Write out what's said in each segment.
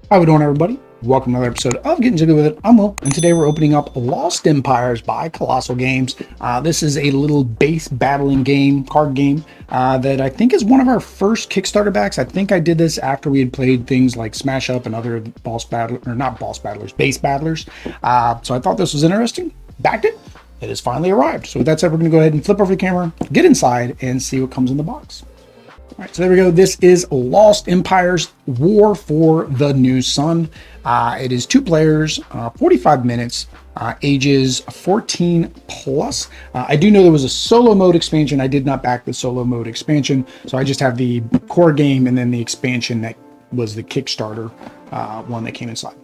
How we doing, everybody? Welcome to another episode of Getting Jiggy With It. I'm Will, and today we're opening up Lost Empires by Colossal Games. This is a little base battling game, card game, that I think is one of our first Kickstarter backs. I think I did this after we had played things like Smash Up and other base battlers. So I thought this was interesting, backed it. It has finally arrived. So with that said, we're going to go ahead and flip over the camera, get inside, and see what comes in the box. All right, so there we go. This is Lost Empires War for the New Sun. It is 2 players, 45 minutes, ages 14 plus. I do know there was a solo mode expansion. I did not back the solo mode expansion, so I just have the core game and then the expansion that was the Kickstarter one that came inside.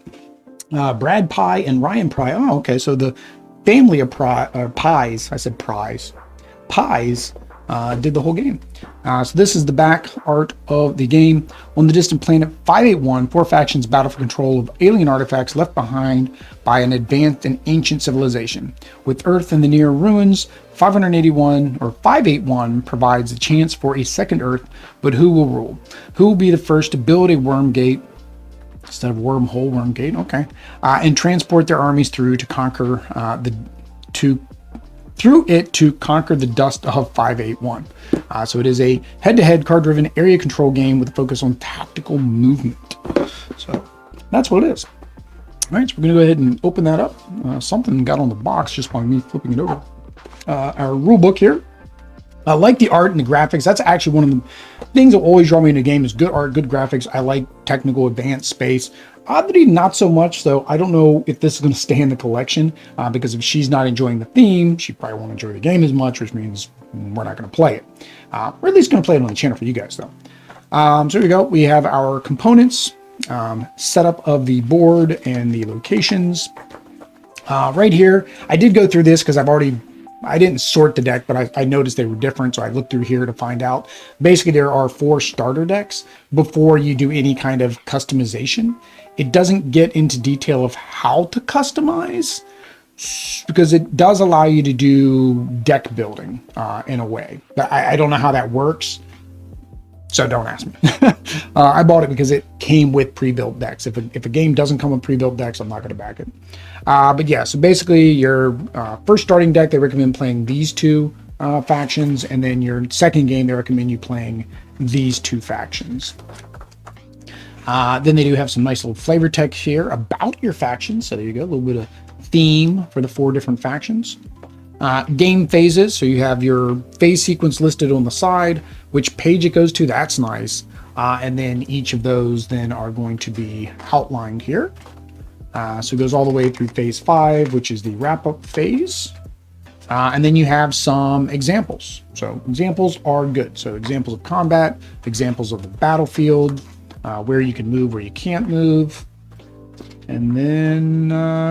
Brad Pye and Ryan Pye. Oh, okay, so the family of Pies, I said Pies, did the whole game. So this is the back art of the game. On the distant planet 581, 4 factions battle for control of alien artifacts left behind by an advanced and ancient civilization. With Earth in the near ruins, 581 provides a chance for a second Earth, but who will rule? Who will be the first to build a Wormgate instead of wormhole, Wormgate, okay, and transport their armies through to conquer to conquer the dust of 581. So it is a head-to-head card-driven area control game with a focus on tactical movement. So that's what it is. All right, so we're going to go ahead and open that up. Something got on the box just by me flipping it over. Our rule book here. I like the art and the graphics. That's actually one of the things that always draw me into a game is good art, good graphics. I like technical advanced space. Oddity, not so much, though. I don't know if this is going to stay in the collection because if she's not enjoying the theme, she probably won't enjoy the game as much, which means we're not going to play it. We're at least going to play it on the channel for you guys, though. So here we go. We have our components, setup of the board and the locations. Right here, I did go through this because I didn't sort the deck, but I noticed they were different, so I looked through here to find out. Basically, there are 4 starter decks before you do any kind of customization. It doesn't get into detail of how to customize, because it does allow you to do deck building in a way. But I don't know how that works, so don't ask me. I bought it because it came with pre-built decks. If a game doesn't come with pre-built decks, I'm not going to back it. But yeah, so basically your first starting deck, they recommend playing these 2 factions, and then your second game, they recommend you playing these 2 factions. Then they do have some nice little flavor text here about your factions. So there you go, a little bit of theme for the 4 different factions. Game phases, so you have your phase sequence listed on the side, which page it goes to, that's nice. And then each of those then are going to be outlined here. So it goes all the way through phase 5, which is the wrap-up phase. And then you have some examples. So examples are good. So examples of combat, examples of the battlefield, where you can move, where you can't move. And then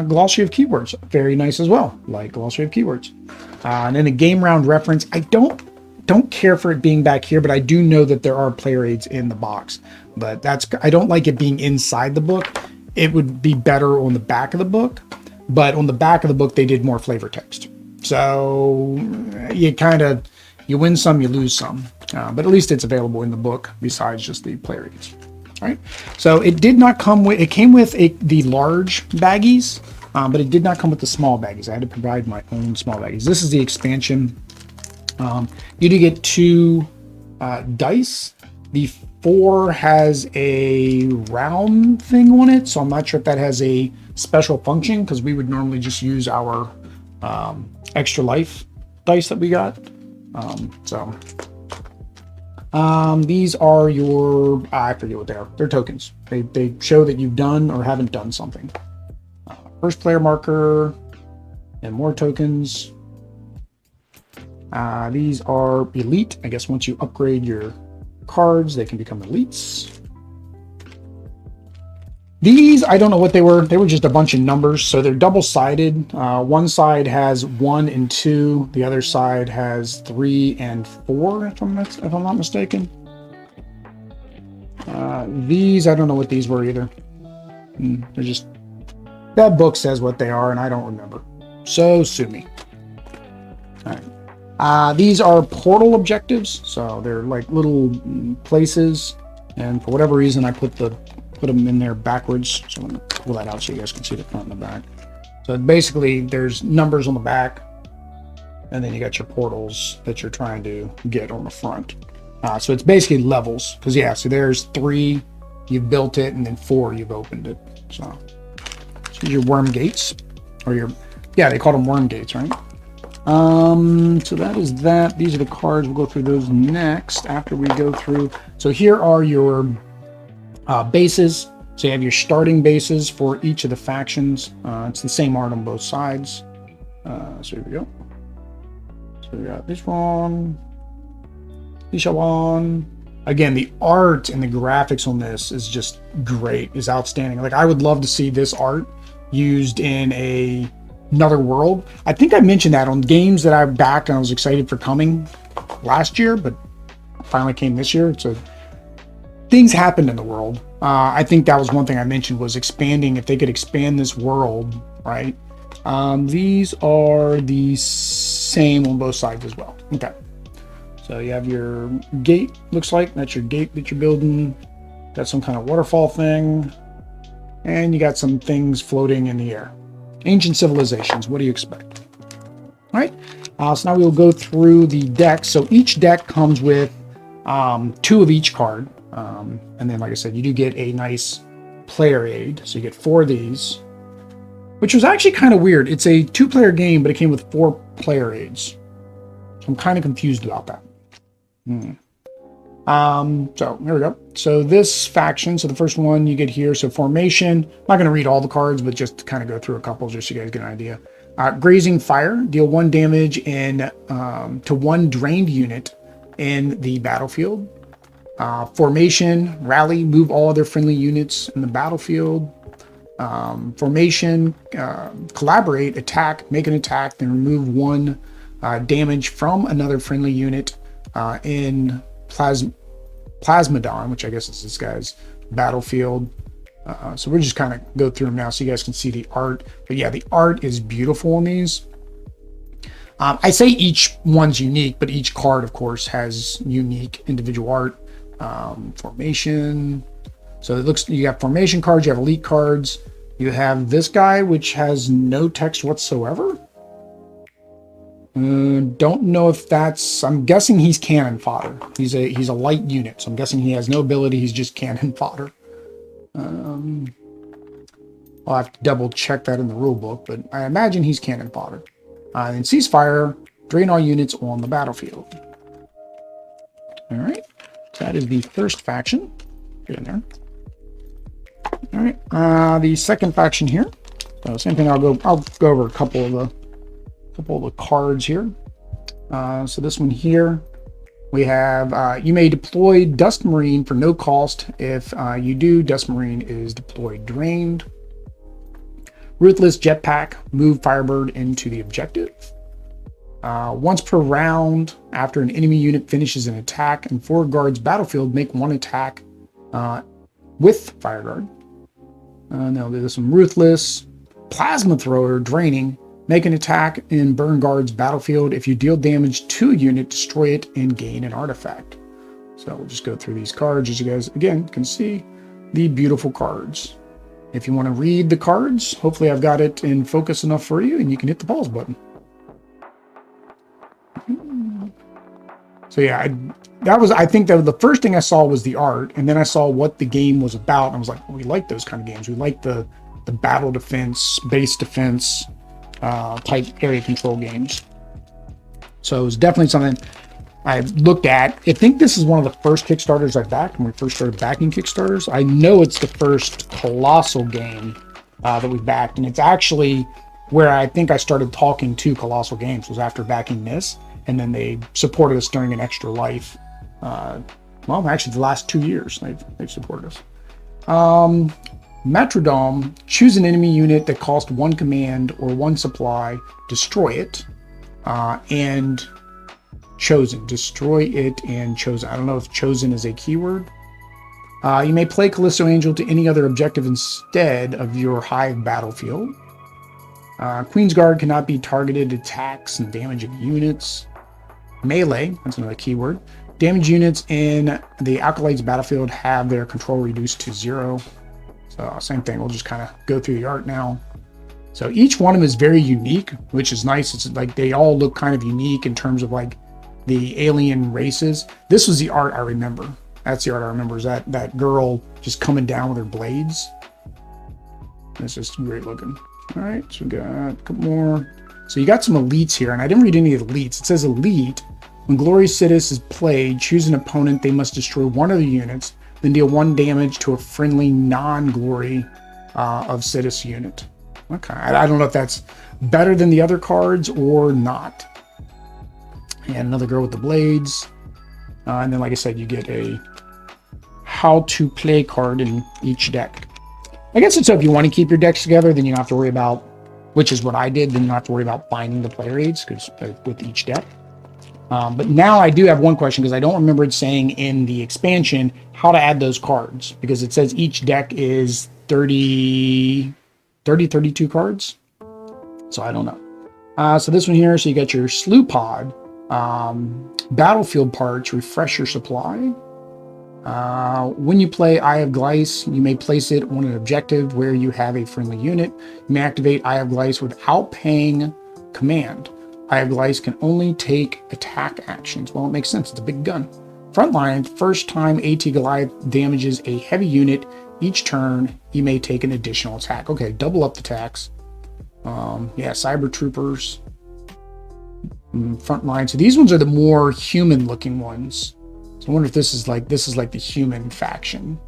glossary of keywords, very nice as well, like glossary of keywords. And then a game round reference. I don't care for it being back here, but I do know that there are player aids in the box. But I don't like it being inside the book. It would be better on the back of the book, but on the back of the book, they did more flavor text. So you win some, you lose some, but at least it's available in the book besides just the player aids. All right. So it did not come with, it came with the large baggies, but it did not come with the small baggies. I had to provide my own small baggies. This is the expansion. You do get 2 dice. The 4 has a round thing on it, so I'm not sure if that has a special function because we would normally just use our extra life dice that we got. These are your, I forget what they are. They're tokens. They show that you've done or haven't done something. First player marker and more tokens. These are elite. I guess once you upgrade your cards, they can become elites. These, I don't know what they were. They were just a bunch of numbers. So they're double-sided. One side has 1 and 2. The other side has 3 and 4, if I'm not mistaken. These, I don't know what these were either. They're just, that book says what they are, and I don't remember. So sue me. All right. These are portal objectives, so they're like little places, and for whatever reason I put the put them in there backwards. So I'm going to pull that out so you guys can see the front and the back. So basically, there's numbers on the back, and then you got your portals that you're trying to get on the front. So it's basically levels, because yeah, so there's 3, you've built it, and then 4, you've opened it. So your Wormgates, or your, yeah, they call them Wormgates, right? So that is that. These are the cards. We'll go through those next after we go through. So here are your bases. So you have your starting bases for each of the factions. It's the same art on both sides. So here we go. So we got this one, this one. Again, the art and the graphics on this is just great, is outstanding. Like, I would love to see this art used in another world. I think I mentioned that on games that I backed and I was excited for coming last year, but finally came this year. So things happened in the world. I think that was one thing I mentioned, was expanding. If they could expand this world, right? These are the same on both sides as well. Okay. So you have your gate, looks like. That's your gate that you're building. Got some kind of waterfall thing. And you got some things floating in the air. Ancient civilizations, what do you expect? All right. So now we'll go through the deck. So each deck comes with 2 of each card. And then, like I said, you do get a nice player aid. So you get 4 of these, which was actually kind of weird. It's a 2-player game, but it came with 4 player aids. So I'm kind of confused about that. So here we go. So this faction, so the first one you get here, so formation. I'm not going to read all the cards, but just to kind of go through a couple just so you guys get an idea. Grazing Fire, deal 1 damage in to 1 drained unit in the battlefield. Formation, rally, move all other friendly units in the battlefield. Formation, collaborate, attack, make an attack, then remove 1 damage from another friendly unit in Plasmodon, which I guess is this guy's battlefield. So we're just kind of go through them now so you guys can see the art. But yeah, the art is beautiful on these. I say each one's unique, but each card, of course, has unique individual art. Formation. So it looks, you have formation cards, you have elite cards. You have this guy, which has no text whatsoever. Don't know if that's, I'm guessing he's cannon fodder. He's a light unit, so I'm guessing he has no ability, he's just cannon fodder. I'll have to double check that in the rule book, but I imagine he's cannon fodder. And ceasefire, drain all units on the battlefield. All right, so that is the first faction. Get in there. All right, the second faction here. So same thing. I'll go over a couple of the cards here. So this one here, we have you may deploy Dust Marine for no cost. If you do, Dust Marine is deployed drained. Ruthless Jetpack, move Firebird into the objective. Once per round, after an enemy unit finishes an attack and 4 guards battlefield, make 1 attack with Fireguard. Now there's some Ruthless Plasma Thrower, draining. Make an attack in Burn Guard's battlefield. If you deal damage to a unit, destroy it and gain an artifact. So we'll just go through these cards as you guys, again, can see the beautiful cards. If you want to read the cards, hopefully I've got it in focus enough for you and you can hit the pause button. So yeah, I think that the first thing I saw was the art, and then I saw what the game was about. And I was like, well, we like those kind of games. We like the battle defense, base defense type area control games. So it was definitely something I looked at. I think this is one of the first Kickstarters I backed when we first started backing Kickstarters. I know it's the first Colossal game that we backed, and it's actually where I think I started talking to Colossal Games, was after backing this, and then they supported us during an Extra Life. Well, actually the last 2 years they've supported us. Metrodome, choose an enemy unit that cost 1 command or 1 supply, destroy it, and chosen. Destroy it and chosen. I don't know if chosen is a keyword. You may play Callisto Angel to any other objective instead of your Hive battlefield. Queen's Guard cannot be targeted attacks and damage of units. Melee, that's another keyword. Damage units in the Acolyte's battlefield have their control reduced to 0. So same thing. We'll just kind of go through the art now. So each one of them is very unique, which is nice. It's like they all look kind of unique in terms of like the alien races. This was the art I remember. That's the art I remember, is that girl just coming down with her blades. It's just great looking. All right, so we got a couple more. So you got some elites here, and I didn't read any of the elites. It says elite. When Glorious Sidious is played, choose an opponent. They must destroy one of the units, then deal 1 damage to a friendly non-glory of Sidious unit. Okay, I don't know if that's better than the other cards or not. And another girl with the blades. And then, like I said, you get a how to play card in each deck. I guess it's so if you want to keep your decks together, then you don't have to worry about, which is what I did, then you don't have to worry about finding the player aids because with each deck. But now I do have one question, because I don't remember it saying in the expansion how to add those cards, because it says each deck is 32 cards. So I don't know. So this one here, so you got your slew pod, battlefield parts, refresh your supply. When you play Eye of Gleiss, you may place it on an objective where you have a friendly unit. You may activate Eye of Gleiss without paying command. Eye of Gleiss can only take attack actions. Well, it makes sense. It's a big gun. Frontline, first time AT Goliath damages a heavy unit each turn, you may take an additional attack. Okay, double up the attacks. Yeah, Cyber Troopers. Frontline. So these ones are the more human looking ones. So I wonder if this is like the human faction.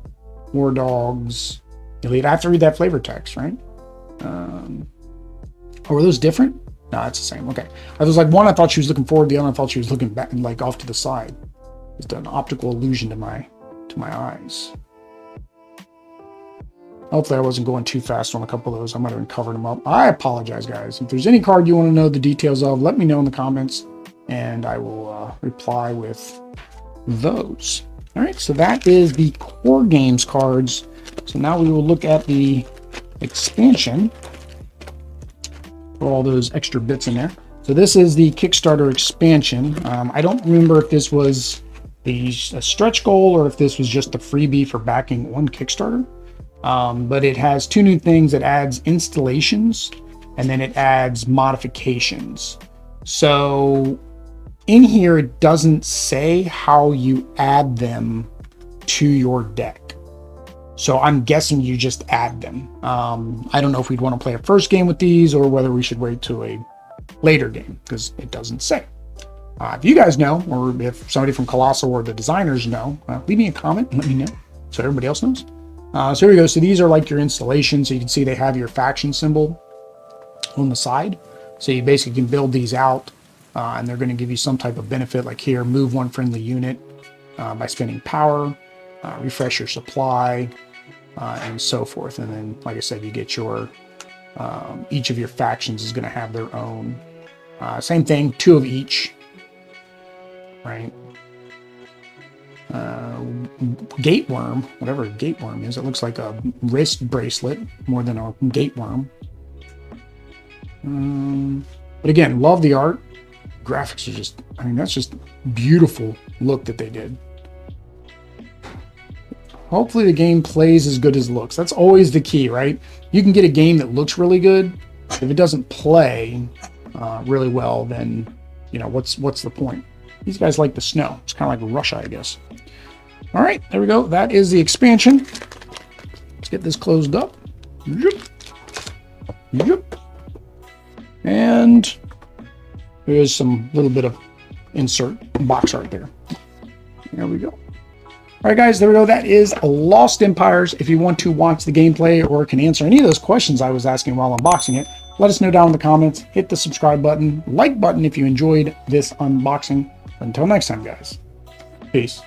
War Dogs. Elite. I have to read that flavor text, right? Oh, were those different? No, it's the same. Okay. I was like, one I thought she was looking forward, the other I thought she was looking back and like off to the side. It's an optical illusion to my eyes. Hopefully I wasn't going too fast on a couple of those. I might have been covering them up. I apologize, guys. If there's any card you want to know the details of, let me know in the comments, and I will reply with those. All right, so that is the core games cards. So now we will look at the expansion. Put all those extra bits in there. So this is the Kickstarter expansion. I don't remember if this was a stretch goal or if this was just a freebie for backing on Kickstarter. But it has 2 new things. It adds installations, and then it adds modifications. So in here, it doesn't say how you add them to your deck. So I'm guessing you just add them. I don't know if we'd want to play a first game with these or whether we should wait to a later game, because it doesn't say. If you guys know, or if somebody from Colossal or the designers know, leave me a comment and let me know so everybody else knows. So here we go. So these are like your installations. So you can see they have your faction symbol on the side. So you basically can build these out, and they're going to give you some type of benefit. Like here, move 1 friendly unit by spending power, refresh your supply, and so forth. And then, like I said, you get your each of your factions is going to have their own. Same thing, 2 of each, right? Gate worm, whatever a gate worm is. It looks like a wrist bracelet more than a gate worm. But again, love the art. Graphics are just, I mean, that's just beautiful look that they did. Hopefully the game plays as good as it looks. That's always the key, right? You can get a game that looks really good. If it doesn't play really well, then, you know, what's the point? These guys like the snow. It's kind of like Russia, I guess. All right, there we go. That is the expansion. Let's get this closed up. Yep. Yep. And there's some little bit of insert box art there. There we go. All right, guys, there we go. That is Lost Empires. If you want to watch the gameplay or can answer any of those questions I was asking while unboxing it, let us know down in the comments. Hit the subscribe button, like button if you enjoyed this unboxing. Until next time, guys. Peace.